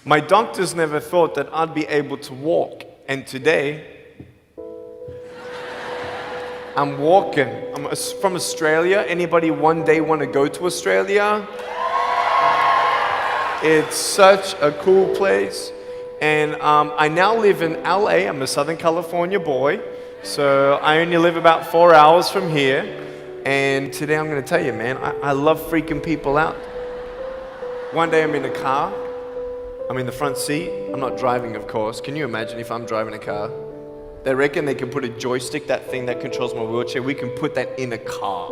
My doctors never thought that I'd be able to walk. And today, I'm walking. I'm from Australia. Anybody one day want to go to Australia? It's such a cool place. And I now live in LA. I'm a Southern California boy. So I only live about 4 hours from here. And today I'm going to tell you, man, I love freaking people out. One day I'm in a car. I'm in the front seat. I'm not driving, of course. Can you imagine if I'm driving a car? They reckon they can put a joystick, that thing that controls my wheelchair, we can put that in a car.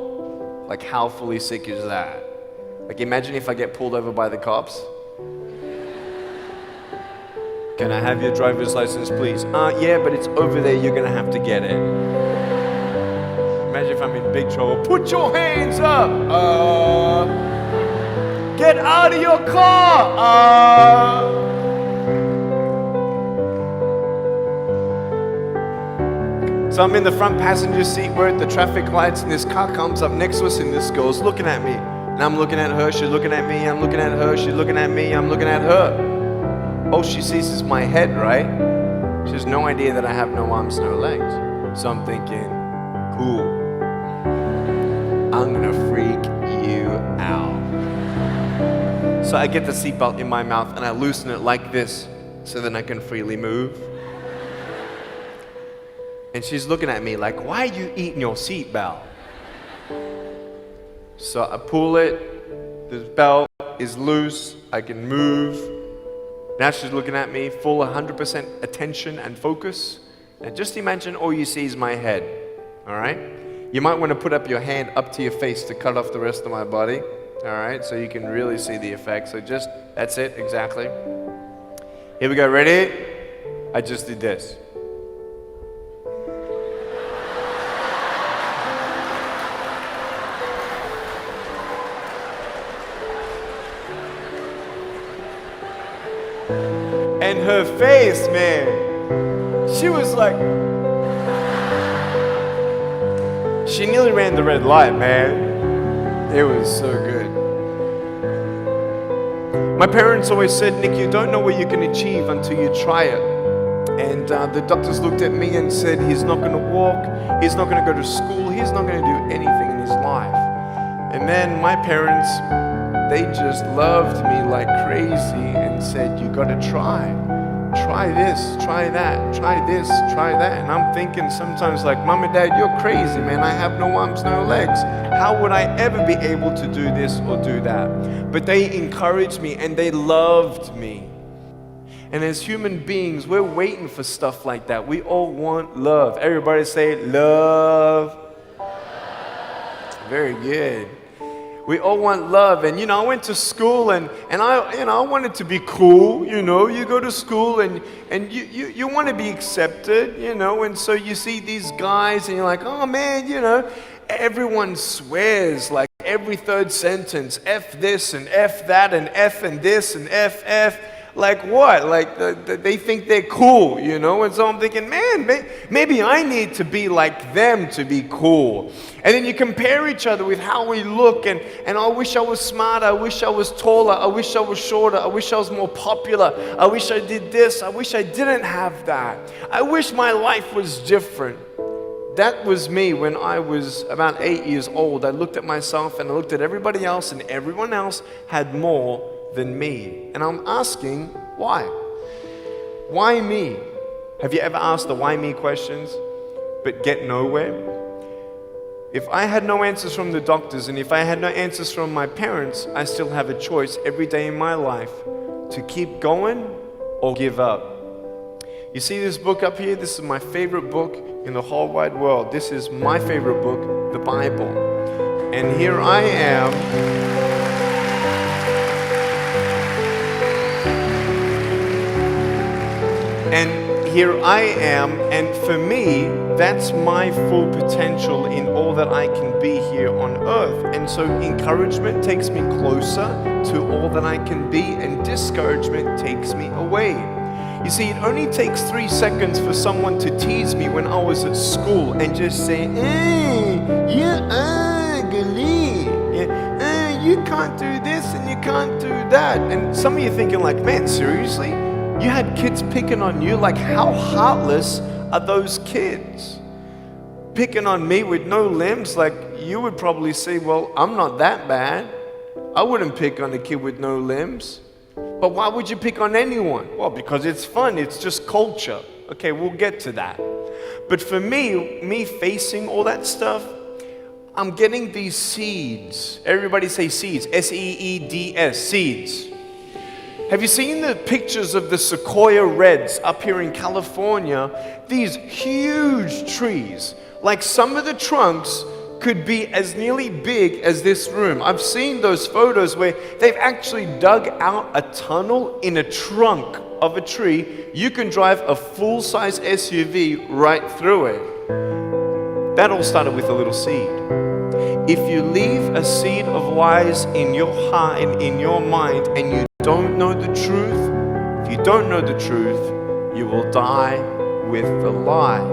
Like, how fully sick is that? Like, imagine if I get pulled over by the cops. Can I have your driver's license, please? Yeah, but it's over there. You're going to have to get it. Imagine if I'm in big trouble. Put your hands up. Get out of your car. So I'm in the front passenger seat, we're at the traffic lights, and this car comes up next to us, and this girl's looking at me. And I'm looking at her, she's looking at me, I'm looking at her, she's looking at me, I'm looking at her. All she sees is my head, right? She has no idea that I have no arms, no legs. So I'm thinking, cool. I'm gonna freak you out. So I get the seatbelt in my mouth, and I loosen it like this, so then I can freely move. And she's looking at me like, why are you eating your seatbelt? So I pull it, the belt is loose, I can move. Now she's looking at me, full 100% attention and focus. Now just imagine all you see is my head, all right? You might want to put up your hand up to your face to cut off the rest of my body, all right? So you can really see the effect. So just, that's it, exactly. Here we go, ready? I just did this. And her face, man, she was like, she nearly ran the red light, man. It was so good. My parents always said, Nick, you don't know what you can achieve until you try it. And the doctors looked at me and said, he's not going to walk, he's not going to go to school, he's not going to do anything in his life. And then my parents, they just loved me like crazy and said, you got to try. Try this, try that, try this, try that. And I'm thinking sometimes like, Mom and Dad, you're crazy, man. I have no arms, no legs. How would I ever be able to do this or do that? But they encouraged me and they loved me. And as human beings, we're waiting for stuff like that. We all want love. Everybody say love. Very good. We all want love. And I went to school and I wanted to be cool. You go to school and you want to be accepted, and so you see these guys and you're like, oh man, everyone swears like every third sentence, F this and F that and F and this and F. Like what? Like they think they're cool, And so I'm thinking, man, maybe I need to be like them to be cool. And then you compare each other with how we look, and I wish I was smarter, I wish I was taller, I wish I was shorter, I wish I was more popular, I wish I did this, I wish I didn't have that. I wish my life was different. That was me when I was about 8 years old. I looked at myself and I looked at everybody else, and everyone else had more than me. And I'm asking, why? Why me? Have you ever asked the why me questions, but get nowhere? If I had no answers from the doctors, and if I had no answers from my parents, I still have a choice every day in my life to keep going or give up. You see this book up here? This is my favorite book in the whole wide world. This is my favorite book, the Bible. And here I am. And here I am, and for me, that's my full potential in all that I can be here on earth. And so encouragement takes me closer to all that I can be, and discouragement takes me away. You see, it only takes 3 seconds for someone to tease me when I was at school and just say, you're ugly. You can't do this and you can't do that. And some of you thinking like, man, seriously? You had kids picking on you? Like, how heartless are those kids? Picking on me with no limbs? Like, you would probably say, well, I'm not that bad. I wouldn't pick on a kid with no limbs. But why would you pick on anyone? Well, because it's fun. It's just culture. Okay, we'll get to that. But for me facing all that stuff, I'm getting these seeds. Everybody say seeds. S-E-E-D-S, seeds. Have you seen the pictures of the sequoia reds up here in California? These huge trees. Like some of the trunks could be as nearly big as this room. I've seen those photos where they've actually dug out a tunnel in a trunk of a tree. You can drive a full-size SUV right through it. That all started with a little seed. If you leave a seed of lies in your heart and in your mind and you don't know the truth, if you don't know the truth, you will die with the lie.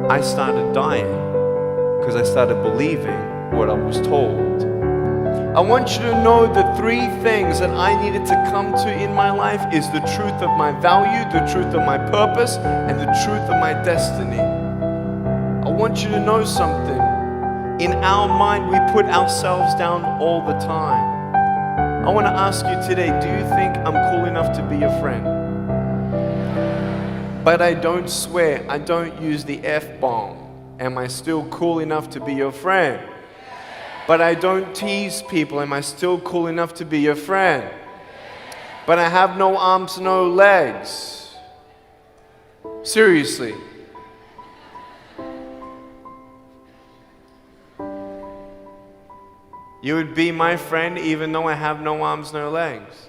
I started dying because I started believing what I was told. I want you to know the three things that I needed to come to in my life is the truth of my value, the truth of my purpose, and the truth of my destiny. I want you to know something. In our mind, we put ourselves down all the time. I want to ask you today, do you think I'm cool enough to be your friend? But I don't swear, I don't use the F-bomb. Am I still cool enough to be your friend? But I don't tease people. Am I still cool enough to be your friend? But I have no arms, no legs. Seriously. You would be my friend even though I have no arms, no legs.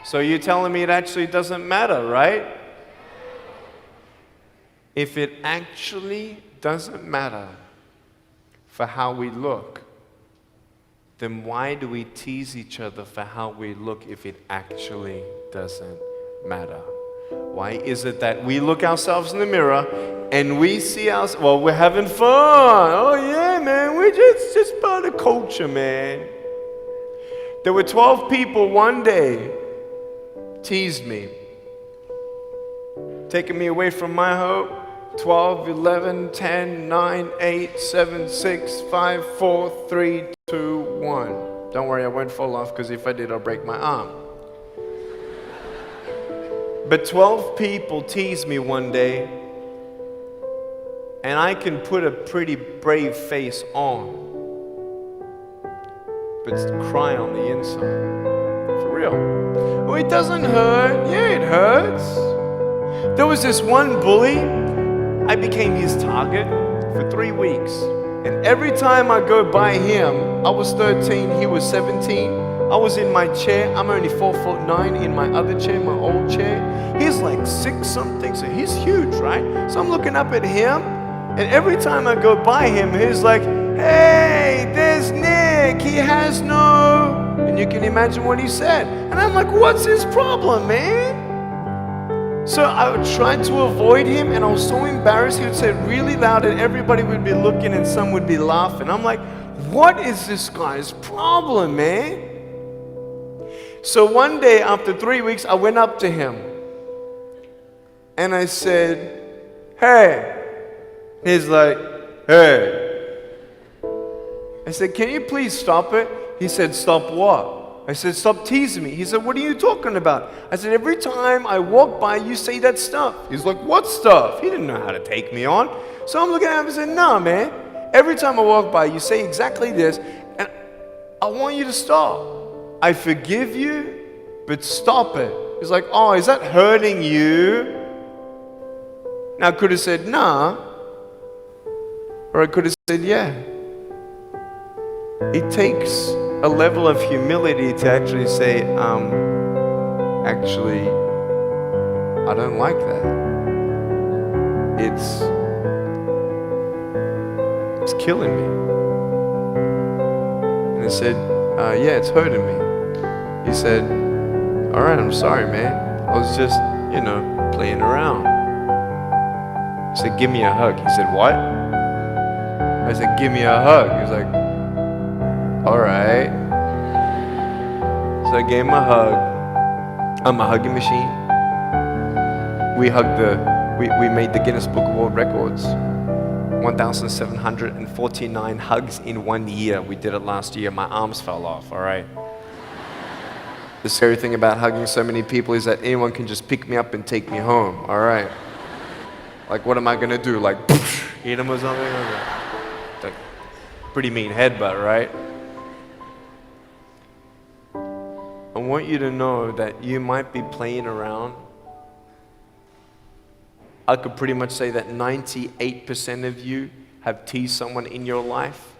So you're telling me it actually doesn't matter, right? If it actually doesn't matter for how we look, then why do we tease each other for how we look if it actually doesn't matter? Why is it that we look ourselves in the mirror and we see ourselves, well, we're having fun. Oh yeah, man, we're just part of culture, man. There were 12 people one day teased me, taking me away from my hope. 12, 11, 10, 9, 8, 7, 6, 5, 4, 3, 2, 1. Don't worry, I won't fall off because if I did, I'll break my arm. But 12 people teased me one day, and I can put a pretty brave face on, but cry on the inside. For real. Oh, it doesn't hurt. Yeah, it hurts. There was this one bully. I became his target for 3 weeks. And every time I go by him, I was 13, he was 17. I was in my chair. I'm only 4'9" in my other chair, my old chair. He's like 6 something, so he's huge, right? So I'm looking up at him, and every time I go by him, he's like, hey, there's Nick, he has no... And you can imagine what he said. And I'm like, what's his problem, man? So I tried to avoid him, and I was so embarrassed. He would say it really loud, and everybody would be looking, and some would be laughing. I'm like, what is this guy's problem, man? So one day, after 3 weeks, I went up to him, and I said, hey. He's like, hey. I said, can you please stop it? He said, stop what? I said, stop teasing me. He said, what are you talking about? I said, every time I walk by, you say that stuff. He's like, what stuff? He didn't know how to take me on. So I'm looking at him and said, nah, man. Every time I walk by, you say exactly this, and I want you to stop. I forgive you, but stop it. He's like, oh, is that hurting you? Now, I could have said, nah. Or I could have said, yeah. It takes a level of humility to actually say, actually, I don't like that. It's killing me. And I said, yeah, it's hurting me. He said, all right, I'm sorry, man. I was just, playing around. I said, give me a hug. He said, what? I said, give me a hug. He was like, all right. So I gave him a hug. I'm a hugging machine. We made the Guinness Book of World Records. 1,749 hugs in 1 year. We did it last year. My arms fell off, all right? The scary thing about hugging so many people is that anyone can just pick me up and take me home, all right? Like, what am I gonna do? Like, eat them or something? Like, pretty mean headbutt, right? I want you to know that you might be playing around. I could pretty much say that 98% of you have teased someone in your life.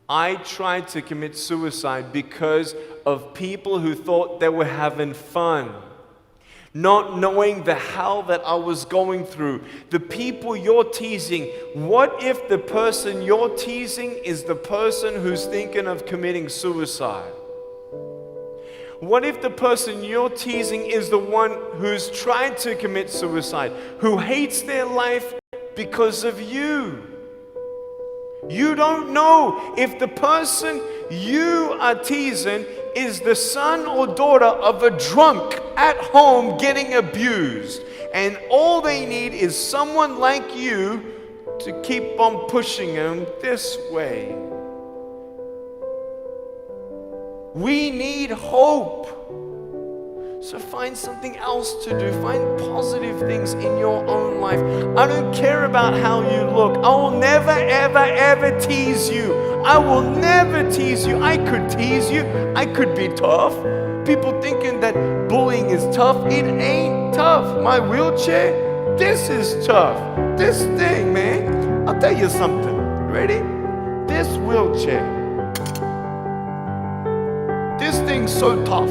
I tried to commit suicide because of people who thought they were having fun, not knowing the hell that I was going through. The people you're teasing, what if the person you're teasing is the person who's thinking of committing suicide? What if the person you're teasing is the one who's tried to commit suicide, who hates their life because of you? You don't know if the person you are teasing is the son or daughter of a drunk at home getting abused. And all they need is someone like you to keep on pushing them this way. We need hope. So find something else to do. Find positive things in your own life. I don't care about how you look. I will never, ever, ever tease you. I will never tease you. I could tease you. I could be tough. People thinking that bullying is tough. It ain't tough. My wheelchair, this is tough. This thing, man. I'll tell you something. Ready? This wheelchair. This thing's so tough.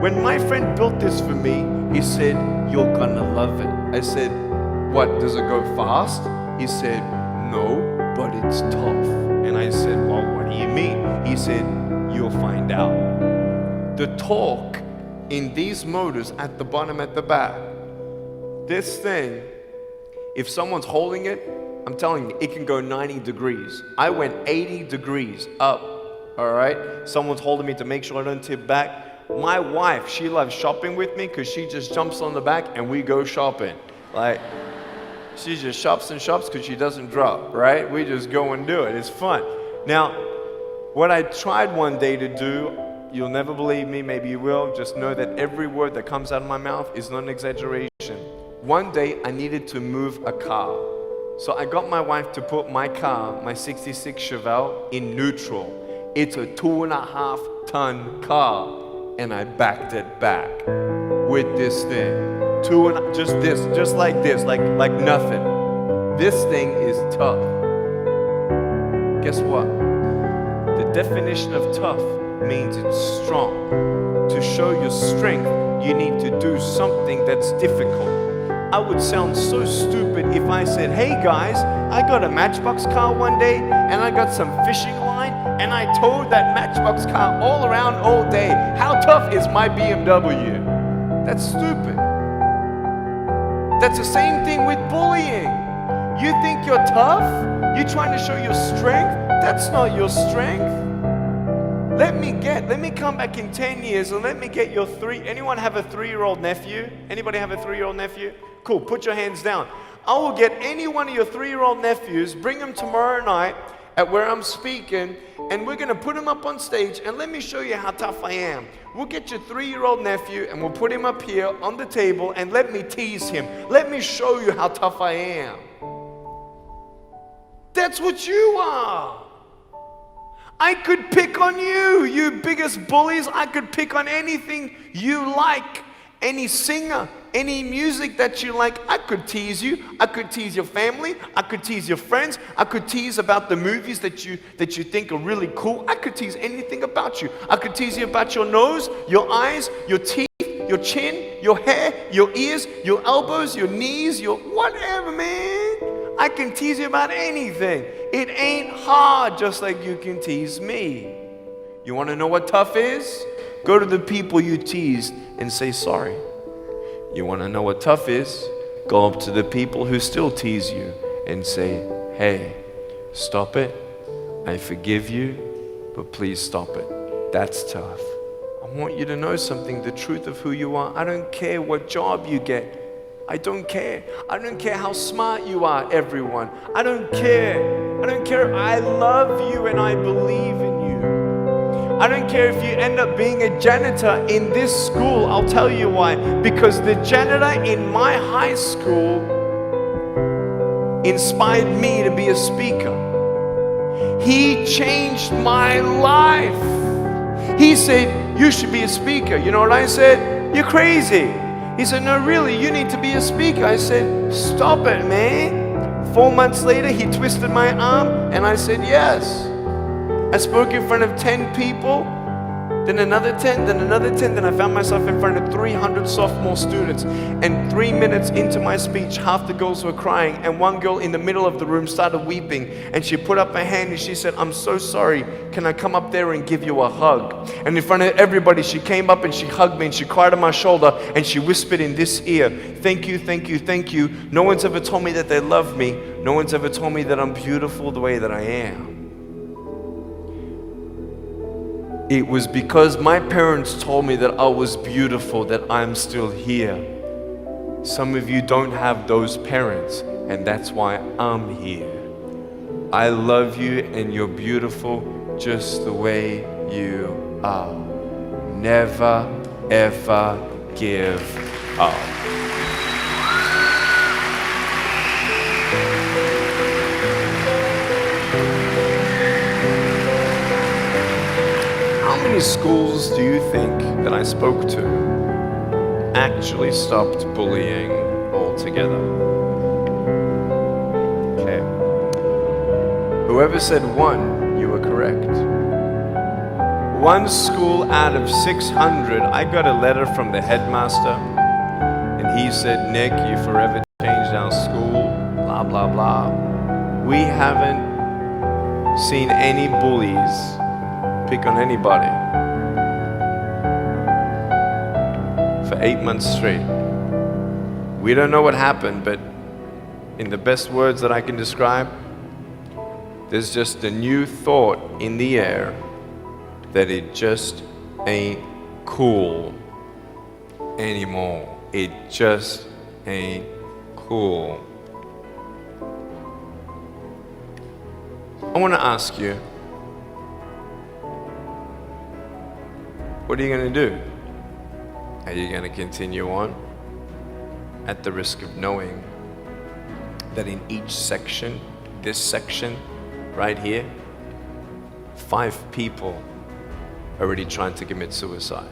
When my friend built this for me, he said, "You're gonna love it." I said, "What, does it go fast?" He said, "No, but it's tough." And I said, "Well, what do you mean?" He said, "You'll find out." The torque in these motors at the bottom, at the back, this thing, if someone's holding it, I'm telling you, it can go 90 degrees. I went 80 degrees up, all right? Someone's holding me to make sure I don't tip back. My wife, she loves shopping with me because she just jumps on the back and we go shopping. Like, she just shops and shops because she doesn't drop, right? We just go and do it. It's fun. Now, what I tried one day to do, you'll never believe me, maybe you will, just know that every word that comes out of my mouth is not an exaggeration. One day, I needed to move a car. So I got my wife to put my car, my 66 Chevelle, in neutral. It's a 2.5-ton car. And I backed it back with this thing. Just like this, like nothing. This thing is tough. Guess what? The definition of tough means it's strong. To show your strength, you need to do something that's difficult. I would sound so stupid if I said, "Hey guys, I got a Matchbox car one day and I got some fishing line and I towed that Matchbox car all around all day. How tough is my BMW?" That's stupid. That's the same thing with bullying. You think you're tough? You're trying to show your strength? That's not your strength. Let me come back in 10 years and let me get your anyone have a 3-year-old nephew? Anybody have a 3-year-old nephew? Cool, put your hands down. I will get any one of your 3-year-old nephews, bring them tomorrow night at where I'm speaking, and we're gonna put him up on stage and let me show you how tough I am. We'll get your 3-year-old nephew and we'll put him up here on the table and let me tease him. Let me show you how tough I am. That's what you are. I could pick on you, you biggest bullies. I could pick on anything you like. Any singer, any music that you like, I could tease you. I could tease your family. I could tease your friends. I could tease about the movies that you think are really cool. I could tease anything about you. I could tease you about your nose, your eyes, your teeth, your chin, your hair, your ears, your elbows, your knees, your whatever, man. I can tease you about anything. It ain't hard, just like you can tease me. You want to know what tough is? Go to the people you teased and say sorry. You want to know what tough is? Go up to the people who still tease you and say, "Hey, stop it. I forgive you, but please stop it." That's tough. I want you to know something, the truth of who you are. I don't care what job you get. I don't care. I don't care how smart you are, everyone. I don't care. I don't care. I love you and I believe in you. I don't care if you end up being a janitor in this school. I'll tell you why. Because the janitor in my high school inspired me to be a speaker. He changed my life. He said, you should be a speaker. You know what I said? You're crazy. He said, no, really, you need to be a speaker. I said, stop it, man. 4 months later, he twisted my arm, and I said, yes. I spoke in front of 10 people, then another 10, then another 10, then I found myself in front of 300 sophomore students. And 3 minutes into my speech, half the girls were crying, and one girl in the middle of the room started weeping, and she put up her hand and she said, I'm so sorry, can I come up there and give you a hug? And in front of everybody, she came up and she hugged me and she cried on my shoulder and she whispered in this ear, thank you, thank you, thank you. No one's ever told me that they love me. No one's ever told me that I'm beautiful the way that I am. It was because my parents told me that I was beautiful that I'm still here. Some of you don't have those parents, and that's why I'm here. I love you and you're beautiful just the way you are. Never, ever give up. How many schools do you think that I spoke to actually stopped bullying altogether? Okay. Whoever said one, you were correct. One school out of 600, I got a letter from the headmaster, and he said, Nick, you forever changed our school, blah, blah, blah. We haven't seen any bullies pick on anybody for 8 months straight. We don't know what happened, but in the best words that I can describe, there's just a new thought in the air that it just ain't cool anymore. It just ain't cool. I want to ask you, what are you going to do? Are you going to continue on at the risk of knowing that in each section, this section right here, 5 people are already trying to commit suicide?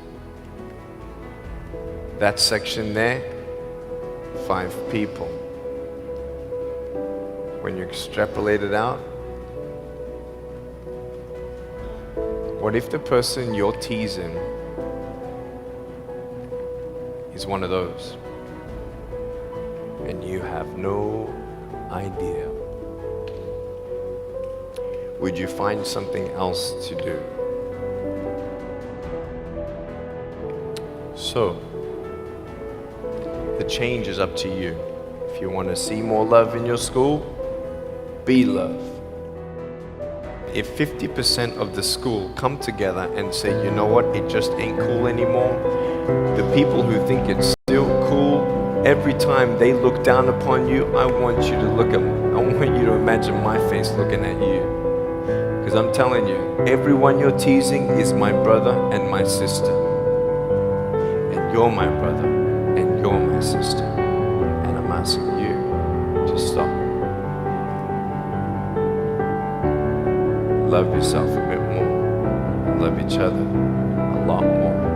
That section there, 5 people. When you extrapolate it out, what if the person you're teasing is one of those and you have no idea? Would you find something else to do? So, the change is up to you. If you want to see more love in your school, be love. If 50% of the school come together and say, you know what, it just ain't cool anymore, the people who think it's still cool, every time they look down upon you, I want you to imagine my face looking at you. Because I'm telling you, everyone you're teasing is my brother and my sister. And you're my brother and you're my sister. And I'm asking you to stop. Love yourself a bit more. Love each other a lot more.